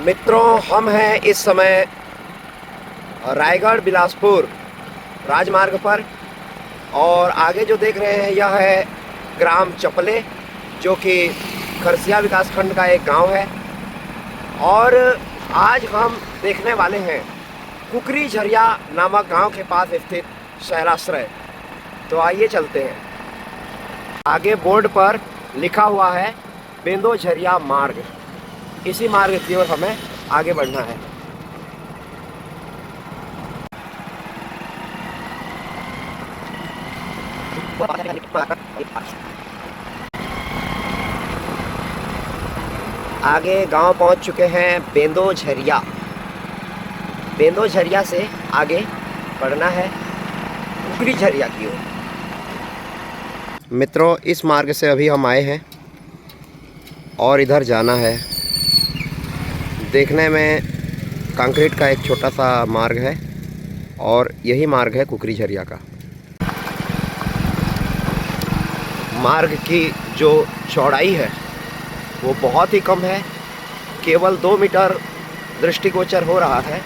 मित्रों, हम हैं इस समय रायगढ़ बिलासपुर राजमार्ग पर और आगे जो देख रहे हैं यह है ग्राम चपले, जो कि खरसिया विकासखंड का एक गांव है। और आज हम देखने वाले हैं कुकरी झरिया नामक गांव के पास स्थित शैलाश्रय। तो आइए चलते हैं। आगे बोर्ड पर लिखा हुआ है बेंदो झरिया मार्ग। इसी मार्ग की ओर हमें आगे बढ़ना है। आगे गांव पहुंच चुके हैं बेंदो झरिया। बेंदो झरिया से आगे बढ़ना है कुकरी झरिया की ओर। मित्रों, इस मार्ग से अभी हम आए हैं और इधर जाना है। देखने में कंक्रीट का एक छोटा सा मार्ग है और यही मार्ग है कुकरी झरिया का। मार्ग की जो चौड़ाई है वो बहुत ही कम है, केवल 2 मीटर दृष्टिगोचर हो रहा है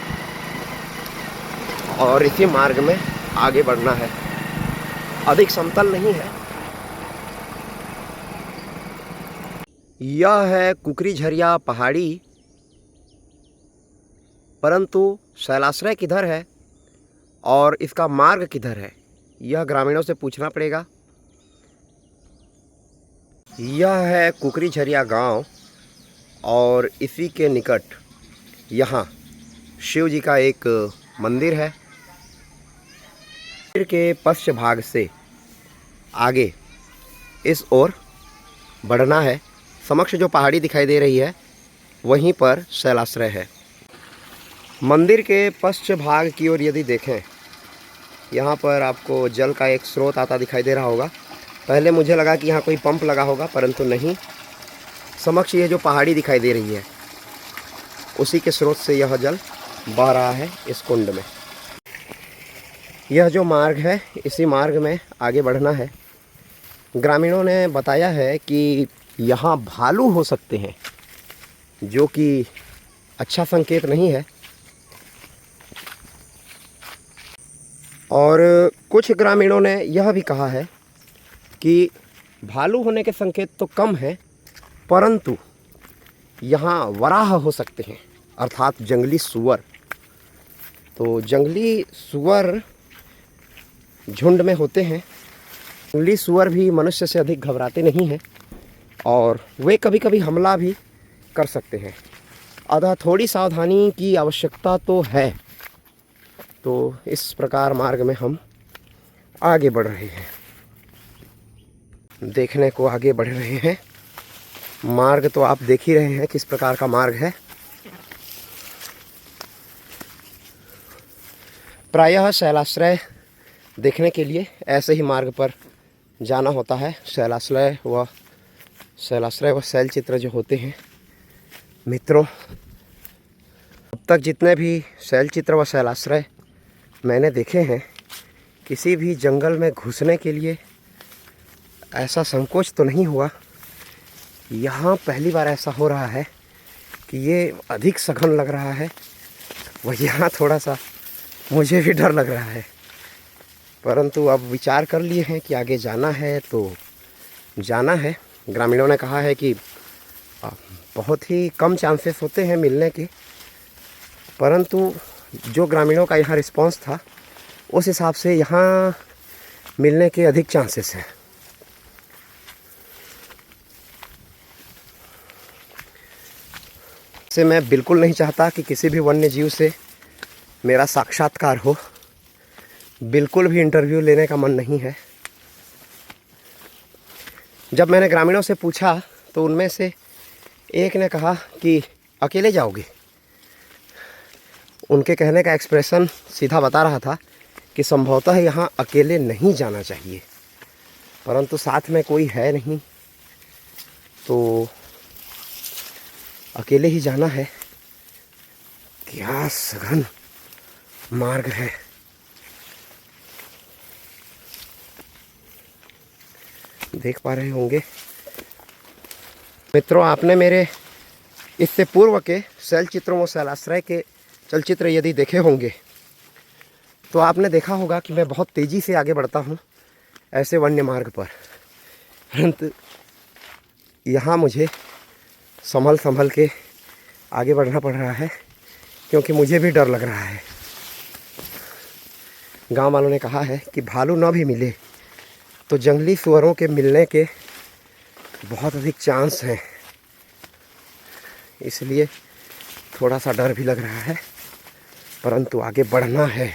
और इसी मार्ग में आगे बढ़ना है। अधिक समतल नहीं है। यह है कुकरी झरिया पहाड़ी, परंतु शैलाश्रय किधर है और इसका मार्ग किधर है यह ग्रामीणों से पूछना पड़ेगा। यह है कुकरी झरिया गांव और इसी के निकट यहाँ शिव जी का एक मंदिर है। मंदिर के पश्चिम भाग से आगे इस ओर बढ़ना है। समक्ष जो पहाड़ी दिखाई दे रही है वहीं पर शैलाश्रय है। मंदिर के पश्चिम भाग की ओर यदि देखें, यहाँ पर आपको जल का एक स्रोत आता दिखाई दे रहा होगा। पहले मुझे लगा कि यहाँ कोई पंप लगा होगा, परंतु नहीं। समक्ष ये जो पहाड़ी दिखाई दे रही है उसी के स्रोत से यह जल बह रहा है इस कुंड में। यह जो मार्ग है इसी मार्ग में आगे बढ़ना है। ग्रामीणों ने बताया है कि यहाँ भालू हो सकते हैं, जो कि अच्छा संकेत नहीं है। और कुछ ग्रामीणों ने यह भी कहा है कि भालू होने के संकेत तो कम है, परंतु यहाँ वराह हो सकते हैं, अर्थात जंगली सुअर। तो जंगली सुअर झुंड में होते हैं। जंगली सुअर भी मनुष्य से अधिक घबराते नहीं हैं और वे कभी कभी हमला भी कर सकते हैं। अतः थोड़ी सावधानी की आवश्यकता तो है। तो इस प्रकार मार्ग में हम आगे बढ़ रहे हैं। देखने को आगे बढ़ रहे हैं। मार्ग तो आप देख ही रहे हैं किस प्रकार का मार्ग है। प्रायः शैलाश्रय देखने के लिए ऐसे ही मार्ग पर जाना होता है। शैलाश्रय व शैल चित्र जो होते हैं। मित्रों, अब तक जितने भी शैल चित्र व शैलाश्रय मैंने देखे हैं, किसी भी जंगल में घुसने के लिए ऐसा संकोच तो नहीं हुआ। यहाँ पहली बार ऐसा हो रहा है कि ये अधिक सघन लग रहा है। वह यहाँ थोड़ा सा मुझे भी डर लग रहा है, परंतु अब विचार कर लिए हैं कि आगे जाना है तो जाना है। ग्रामीणों ने कहा है कि बहुत ही कम चांसेस होते हैं मिलने के, परंतु जो ग्रामीणों का यहाँ रिस्पांस था उस हिसाब से यहाँ मिलने के अधिक चांसेस हैं। से मैं बिल्कुल नहीं चाहता कि किसी भी वन्य जीव से मेरा साक्षात्कार हो। बिल्कुल भी इंटरव्यू लेने का मन नहीं है। जब मैंने ग्रामीणों से पूछा तो उनमें से एक ने कहा कि अकेले जाओगे। उनके कहने का एक्सप्रेशन सीधा बता रहा था कि संभवतः यहाँ अकेले नहीं जाना चाहिए, परंतु साथ में कोई है नहीं तो अकेले ही जाना है। क्या सघन मार्ग है। देख पा रहे होंगे मित्रों, आपने मेरे इससे पूर्व के शैल चित्रों व शैलाश्रय के चलचित्र यदि देखे होंगे तो आपने देखा होगा कि मैं बहुत तेज़ी से आगे बढ़ता हूँ ऐसे वन्य मार्ग पर, परंतु यहाँ मुझे संभल संभल के आगे बढ़ना पड़ रहा है क्योंकि मुझे भी डर लग रहा है। गांव वालों ने कहा है कि भालू न भी मिले तो जंगली सुअरों के मिलने के बहुत अधिक चांस हैं, इसलिए थोड़ा सा डर भी लग रहा है, परंतु आगे बढ़ना है।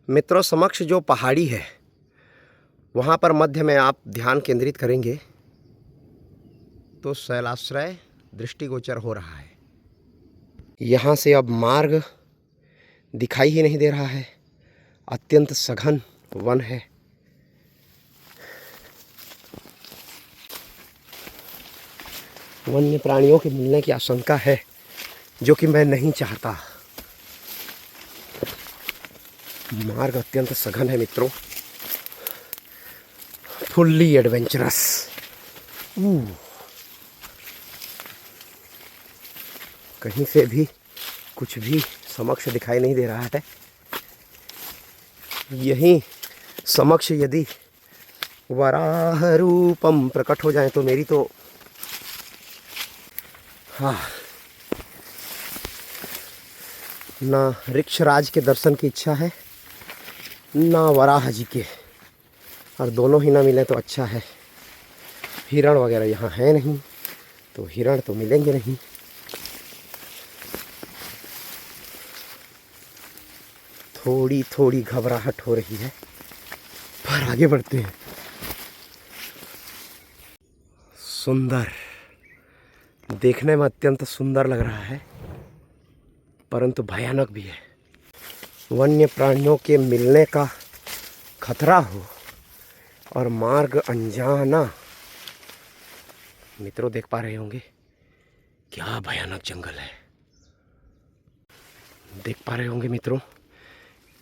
मित्रों, समक्ष जो पहाड़ी है वहाँ पर मध्य में आप ध्यान केंद्रित करेंगे तो शैलाश्रय दृष्टिगोचर हो रहा है। यहाँ से अब मार्ग दिखाई ही नहीं दे रहा है, अत्यंत सघन वन है। वन्य प्राणियों के मिलने की आशंका है, जो कि मैं नहीं चाहता। मार्ग अत्यंत सघन है मित्रों, फुल्ली एडवेंचरस। कहीं से भी कुछ भी समक्ष दिखाई नहीं दे रहा है। यहीं समक्ष यदि वराह रूपम प्रकट हो जाए तो मेरी तो ना ऋक्षराज के दर्शन की इच्छा है ना वराह जी के, और दोनों ही ना मिले तो अच्छा है। हिरण वगैरह यहाँ है नहीं तो हिरण तो मिलेंगे नहीं। थोड़ी थोड़ी घबराहट हो रही है, पर आगे बढ़ते हैं। सुंदर, देखने में अत्यंत सुंदर लग रहा है, परंतु भयानक भी है। वन्य प्राणियों के मिलने का खतरा हो और मार्ग अनजाना। मित्रों, देख पा रहे होंगे क्या भयानक जंगल है। देख पा रहे होंगे मित्रों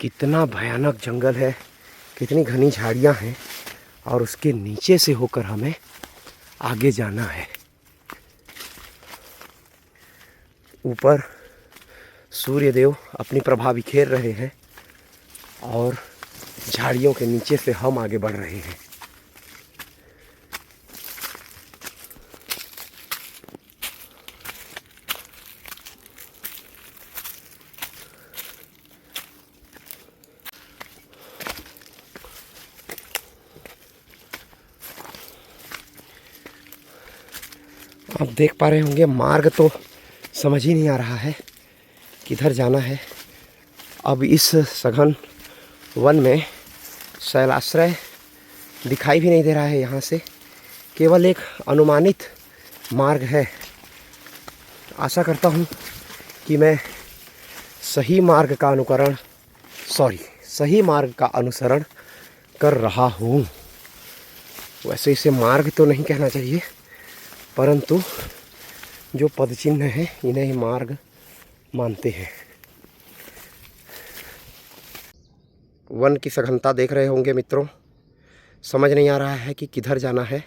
कितना भयानक जंगल है, कितनी घनी झाड़ियां हैं, और उसके नीचे से होकर हमें आगे जाना है। ऊपर सूर्यदेव अपनी प्रभा बिखेर रहे हैं और झाड़ियों के नीचे से हम आगे बढ़ रहे हैं। आप देख पा रहे होंगे मार्ग तो समझ ही नहीं आ रहा है किधर जाना है। अब इस सघन वन में शैलाश्रय दिखाई भी नहीं दे रहा है। यहाँ से केवल एक अनुमानित मार्ग है। आशा करता हूँ कि मैं सही मार्ग का अनुसरण कर रहा हूँ। वैसे इसे मार्ग तो नहीं कहना चाहिए, परंतु जो पदचिन्ह हैं इन्हें ही मार्ग मानते हैं। वन की सघनता देख रहे होंगे मित्रों, समझ नहीं आ रहा है कि किधर जाना है,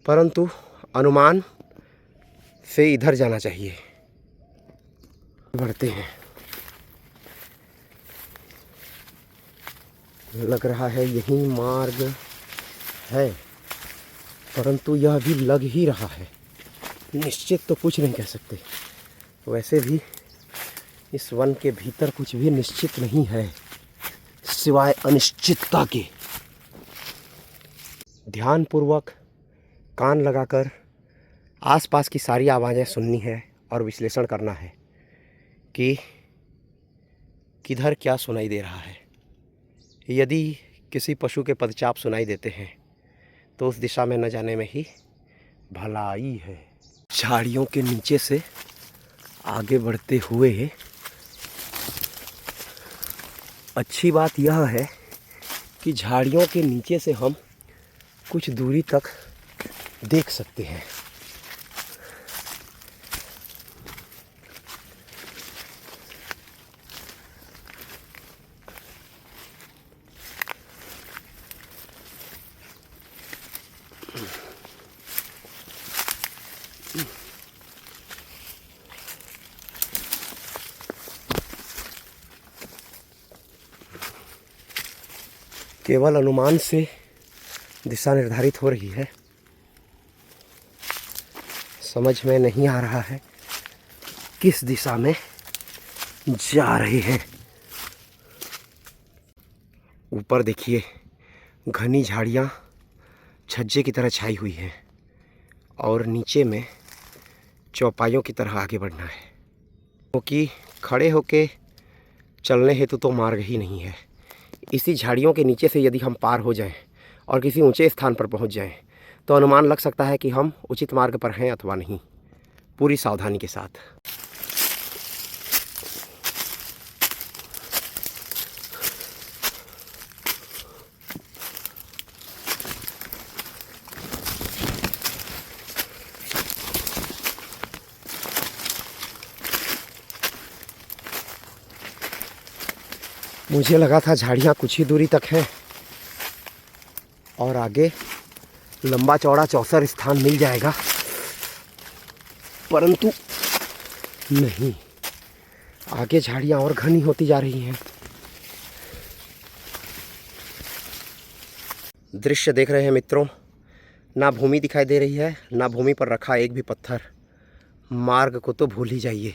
परंतु अनुमान से इधर जाना चाहिए। बढ़ते हैं। लग रहा है यही मार्ग है, परंतु यह भी लग ही रहा है। निश्चित तो कुछ नहीं कह सकते। वैसे भी इस वन के भीतर कुछ भी निश्चित नहीं है सिवाय अनिश्चितता के। ध्यानपूर्वक कान लगाकर आसपास की सारी आवाज़ें सुननी है और विश्लेषण करना है कि किधर क्या सुनाई दे रहा है। यदि किसी पशु के पदचाप सुनाई देते हैं तो उस दिशा में न जाने में ही भलाई है। झाड़ियों के नीचे से आगे बढ़ते हुए अच्छी बात यह है कि झाड़ियों के नीचे से हम कुछ दूरी तक देख सकते हैं। केवल अनुमान से दिशा निर्धारित हो रही है। समझ में नहीं आ रहा है किस दिशा में जा रहे हैं। ऊपर देखिए घनी झाड़ियाँ छज्जे की तरह छाई हुई हैं और नीचे में चौपाइयों की तरह आगे बढ़ना है, क्योंकि खड़े होके चलने हेतु तो मार्ग ही नहीं है। इसी झाड़ियों के नीचे से यदि हम पार हो जाएं और किसी ऊंचे स्थान पर पहुंच जाएं तो अनुमान लग सकता है कि हम उचित मार्ग पर हैं अथवा नहीं, पूरी सावधानी के साथ। मुझे लगा था झाड़ियाँ कुछ ही दूरी तक हैं और आगे लंबा चौड़ा चौसर स्थान मिल जाएगा, परंतु नहीं, आगे झाड़ियाँ और घनी होती जा रही हैं। दृश्य देख रहे हैं मित्रों, ना भूमि दिखाई दे रही है, ना भूमि पर रखा एक भी पत्थर। मार्ग को तो भूल ही जाइए।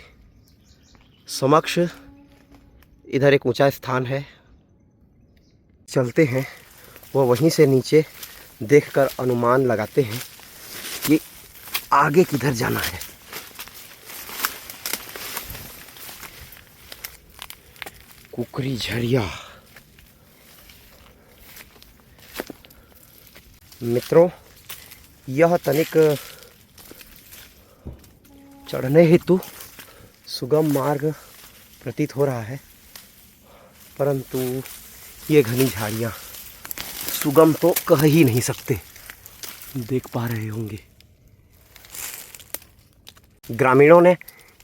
समक्ष इधर एक ऊंचा स्थान है, चलते हैं, वह वहीं से नीचे देखकर अनुमान लगाते हैं कि आगे किधर जाना है। कुकरी झरिया। मित्रों, यह तनिक चढ़ने हेतु सुगम मार्ग प्रतीत हो रहा है, परंतु ये घनी झाड़ियाँ सुगम तो कह ही नहीं सकते। देख पा रहे होंगे ग्रामीणों ने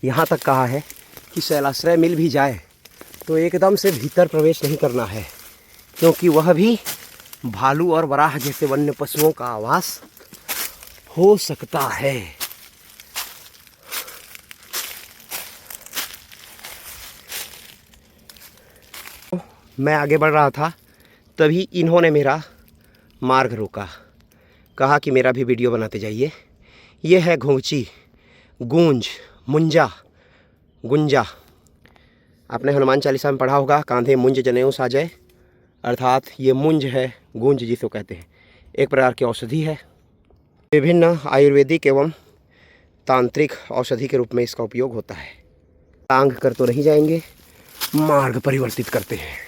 यहाँ तक कहा है कि शैलाश्रय मिल भी जाए तो एकदम से भीतर प्रवेश नहीं करना है, क्योंकि वह भी भालू और वराह जैसे वन्य पशुओं का आवास हो सकता है। मैं आगे बढ़ रहा था, तभी इन्होंने मेरा मार्ग रोका, कहा कि मेरा भी वीडियो बनाते जाइए। ये है घोंची, गूंज, मुंजा, गुंजा। आपने हनुमान चालीसा में पढ़ा होगा, कांधे मुंज जनेऊ साजय, अर्थात ये मुंज है, गूंज जिसको कहते हैं, एक प्रकार की औषधि है। विभिन्न आयुर्वेदिक एवं तांत्रिक औषधि के रूप में इसका उपयोग होता है। टांग कर तो नहीं जाएंगे, मार्ग परिवर्तित करते हैं।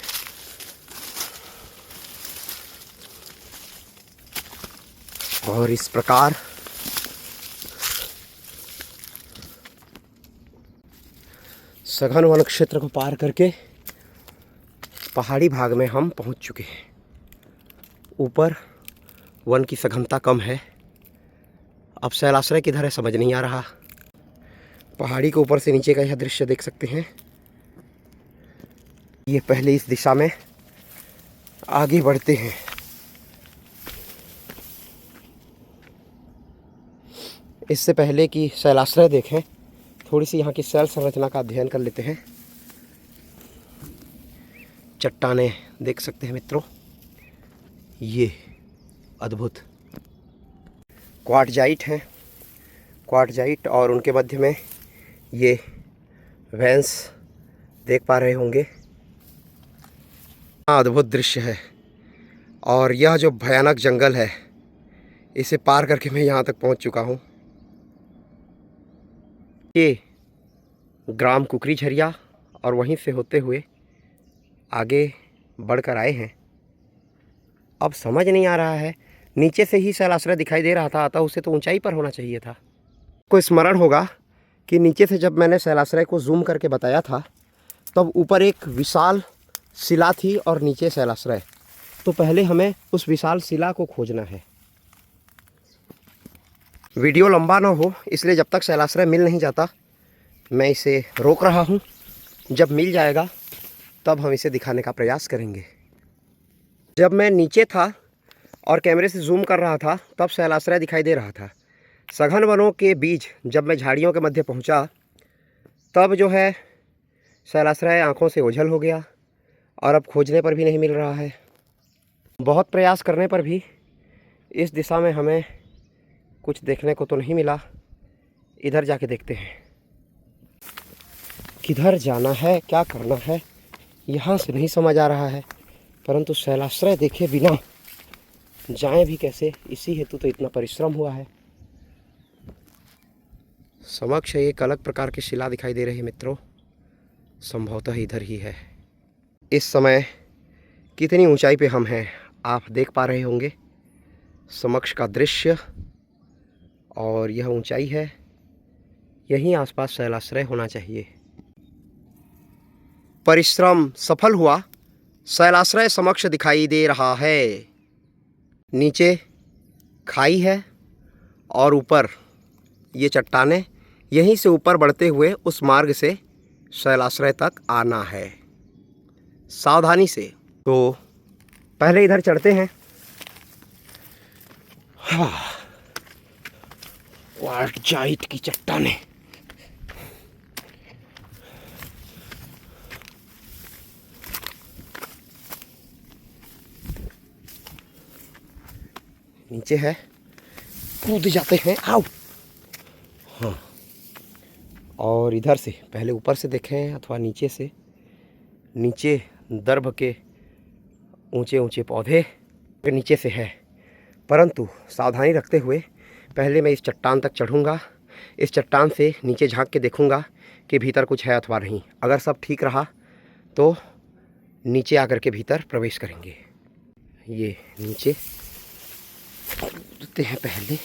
और इस प्रकार सघन वन क्षेत्र को पार करके पहाड़ी भाग में हम पहुंच चुके हैं। ऊपर वन की सघनता कम है। अब शैलाश्रय किधर है समझ नहीं आ रहा। पहाड़ी के ऊपर से नीचे का यह दृश्य देख सकते हैं। ये पहले इस दिशा में आगे बढ़ते हैं। इससे पहले कि शैलाश्रय देखें, थोड़ी सी यहाँ की शैल संरचना का अध्ययन कर लेते हैं। चट्टानें देख सकते हैं मित्रों, ये अद्भुत क्वार्टजाइट हैं, क्वार्टजाइट, और उनके मध्य में ये वेंस देख पा रहे होंगे। अद्भुत दृश्य है। और यह जो भयानक जंगल है, इसे पार करके मैं यहाँ तक पहुँच चुका हूँ। ये ग्राम कुकरी झरिया और वहीं से होते हुए आगे बढ़कर आए हैं। अब समझ नहीं आ रहा है, नीचे से ही शैलाश्रय दिखाई दे रहा था, अतः उसे तो ऊंचाई पर होना चाहिए था। कोई स्मरण होगा कि नीचे से जब मैंने शैलाश्रय को जूम करके बताया था, तब ऊपर एक विशाल शिला थी और नीचे शैलाश्रय। तो पहले हमें उस विशाल शिला को खोजना है। वीडियो लंबा ना हो, इसलिए जब तक शैलाश्रय मिल नहीं जाता मैं इसे रोक रहा हूँ। जब मिल जाएगा तब हम इसे दिखाने का प्रयास करेंगे। जब मैं नीचे था और कैमरे से जूम कर रहा था, तब शैलाश्रय दिखाई दे रहा था। सघन वनों के बीच जब मैं झाड़ियों के मध्य पहुँचा, तब जो है शैलाश्रय आँखों से ओझल हो गया और अब खोजने पर भी नहीं मिल रहा है। बहुत प्रयास करने पर भी इस दिशा में हमें कुछ देखने को तो नहीं मिला। इधर जाके देखते हैं किधर जाना है, क्या करना है, यहाँ से नहीं समझ आ रहा है। परंतु शैलाश्रय देखे बिना जाएं भी कैसे, इसी हेतु तो इतना परिश्रम हुआ है। समक्ष एक अलग प्रकार की शिला दिखाई दे रही है मित्रों, संभवतः इधर ही है। इस समय कितनी ऊंचाई पे हम हैं आप देख पा रहे होंगे, समक्ष का दृश्य, और यह ऊंचाई है। यहीं आसपास शैलाश्रय होना चाहिए। परिश्रम सफल हुआ, शैलाश्रय समक्ष दिखाई दे रहा है। नीचे खाई है और ऊपर ये चट्टानें। यहीं से ऊपर बढ़ते हुए उस मार्ग से शैलाश्रय तक आना है, सावधानी से। तो पहले इधर चढ़ते हैं। हाँ, क्वार्टजाइट की चट्टानें। नीचे है, कूद जाते हैं। आओ। हाँ, और इधर से पहले ऊपर से देखें अथवा नीचे से। नीचे दर्भ के ऊंचे ऊंचे पौधे नीचे से है, परंतु सावधानी रखते हुए पहले मैं इस चट्टान तक चढ़ूँगा। इस चट्टान से नीचे झांक के देखूँगा कि भीतर कुछ है अथवा नहीं। अगर सब ठीक रहा तो नीचे आकर के भीतर प्रवेश करेंगे। ये नीचे कूदते हैं पहले।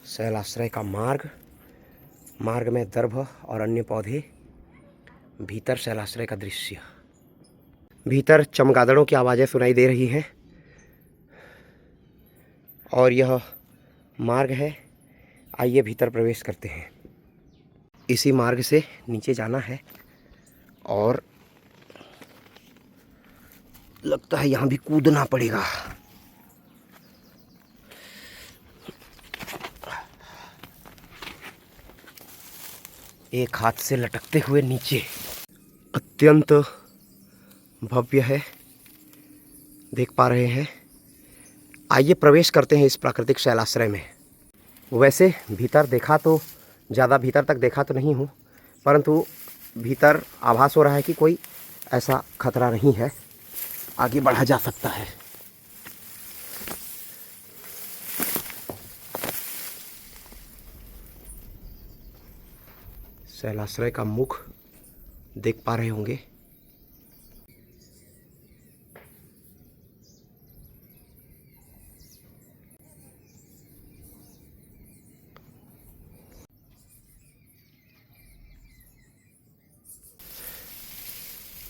शैलाश्रय का मार्ग में दर्भ और अन्य पौधे, भीतर शैलाश्रय का दृश्य। भीतर चमगादड़ों की आवाज़ें सुनाई दे रही हैं और यह मार्ग है। आइए भीतर प्रवेश करते हैं। इसी मार्ग से नीचे जाना है और लगता है यहाँ भी कूदना पड़ेगा। एक हाथ से लटकते हुए नीचे। अत्यंत भव्य है, देख पा रहे हैं। आइए प्रवेश करते हैं इस प्राकृतिक शैलाश्रय में। वैसे भीतर देखा तो, ज़्यादा भीतर तक देखा तो नहीं हूँ, परंतु भीतर आभास हो रहा है कि कोई ऐसा खतरा नहीं है, आगे बढ़ा जा सकता है। शैलाश्रय का मुख देख पा रहे होंगे।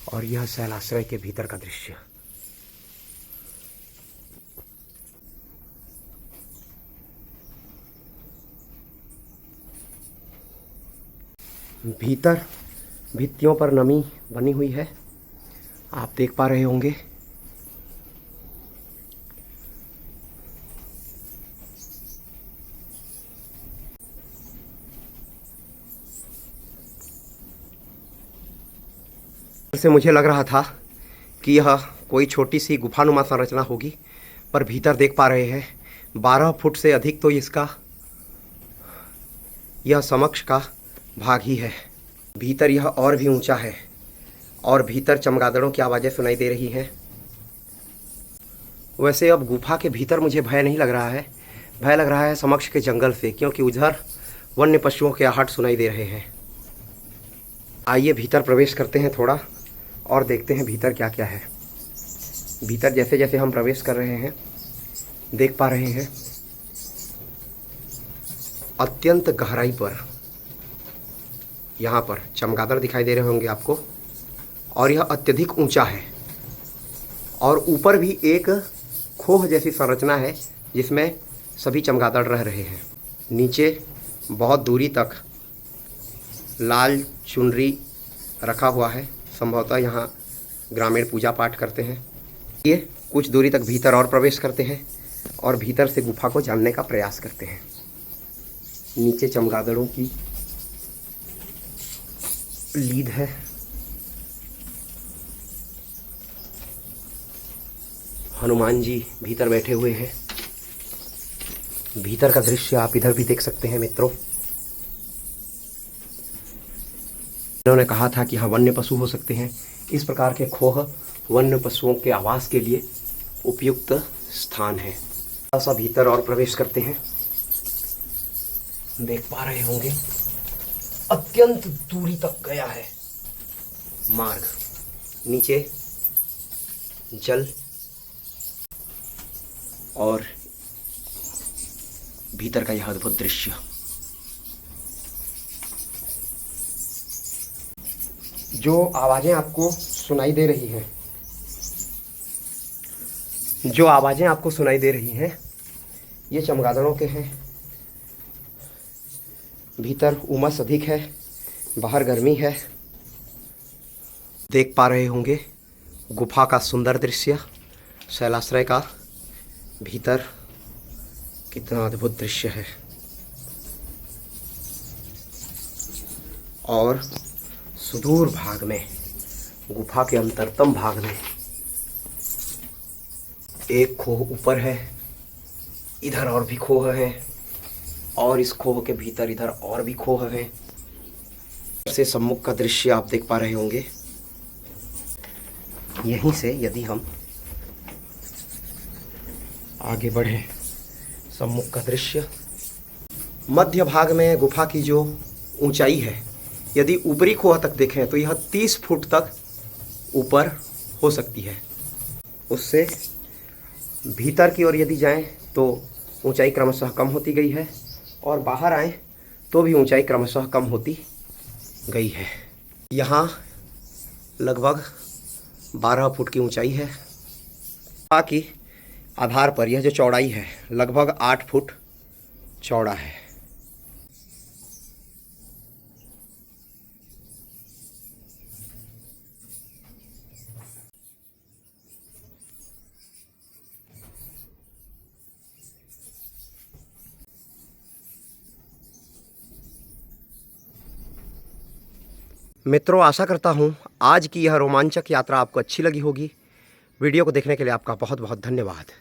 और यह शैलाश्रय के भीतर का दृश्य। भीतर भित्तियों पर नमी बनी हुई है, आप देख पा रहे होंगे। से मुझे लग रहा था कि यह कोई छोटी सी गुफानुमा संरचना होगी, पर भीतर देख पा रहे हैं 12 फुट से अधिक तो इसका यह समक्ष का भाग ही है। भीतर यह और भी ऊंचा है और भीतर चमगादड़ों की आवाज़ें सुनाई दे रही हैं। वैसे अब गुफा के भीतर मुझे भय नहीं लग रहा है, भय लग रहा है समक्ष के जंगल से, क्योंकि उधर वन्य पशुओं के आहट सुनाई दे रहे हैं। आइए भीतर प्रवेश करते हैं थोड़ा और देखते हैं भीतर क्या क्या है। भीतर जैसे जैसे हम प्रवेश कर रहे हैं देख पा रहे हैं अत्यंत गहराई पर यहाँ पर चमगादड़ दिखाई दे रहे होंगे आपको, और यह अत्यधिक ऊंचा है। और ऊपर भी एक खोह जैसी संरचना है जिसमें सभी चमगादड़ रह रहे हैं। नीचे बहुत दूरी तक लाल चुनरी रखा हुआ है, संभवतः यहाँ ग्रामीण पूजा पाठ करते हैं। ये कुछ दूरी तक भीतर और प्रवेश करते हैं। और भीतर से गुफा को जानने का प्रयास करते हैं। नीचे चमगादड़ों की लीद है। हनुमान जी भीतर बैठे हुए हैं। भीतर का दृश्य आप इधर भी देख सकते हैं मित्रों। उन्होंने कहा था कि हाँ वन्य पशु हो सकते हैं। इस प्रकार के खोह वन्य पशुओं के आवास के लिए उपयुक्त स्थान है। थोड़ा सा भीतर और प्रवेश करते हैं। देख पा रहे होंगे अत्यंत दूरी तक गया है मार्ग। नीचे जल और भीतर का यह अद्भुत दृश्य। जो आवाजें आपको सुनाई दे रही हैं, ये चमगादड़ों के हैं। भीतर उमस अधिक है, बाहर गर्मी है। देख पा रहे होंगे गुफा का सुंदर दृश्य, शैलाश्रय का भीतर कितना अद्भुत दृश्य है। और सुदूर भाग में, गुफा के अंतरतम भाग में एक खोह ऊपर है, इधर और भी खोह है, और इस खोह के भीतर इधर और भी खोह है। से सम्मुख का दृश्य आप देख पा रहे होंगे। यहीं से यदि हम आगे बढ़े, सम्मुख का दृश्य, मध्य भाग में गुफा की जो ऊंचाई है, यदि ऊपरी खोह तक देखें तो यह 30 फुट तक ऊपर हो सकती है। उससे भीतर की ओर यदि जाएं तो ऊंचाई क्रमशः कम होती गई है, और बाहर आएं तो भी ऊंचाई क्रमशः कम होती गई है। यहाँ लगभग 12 फुट की ऊंचाई है। गुफा की आधार पर यह जो चौड़ाई है लगभग 8 फुट चौड़ा है। मित्रों, आशा करता हूँ आज की यह रोमांचक यात्रा आपको अच्छी लगी होगी। वीडियो को देखने के लिए आपका बहुत बहुत धन्यवाद।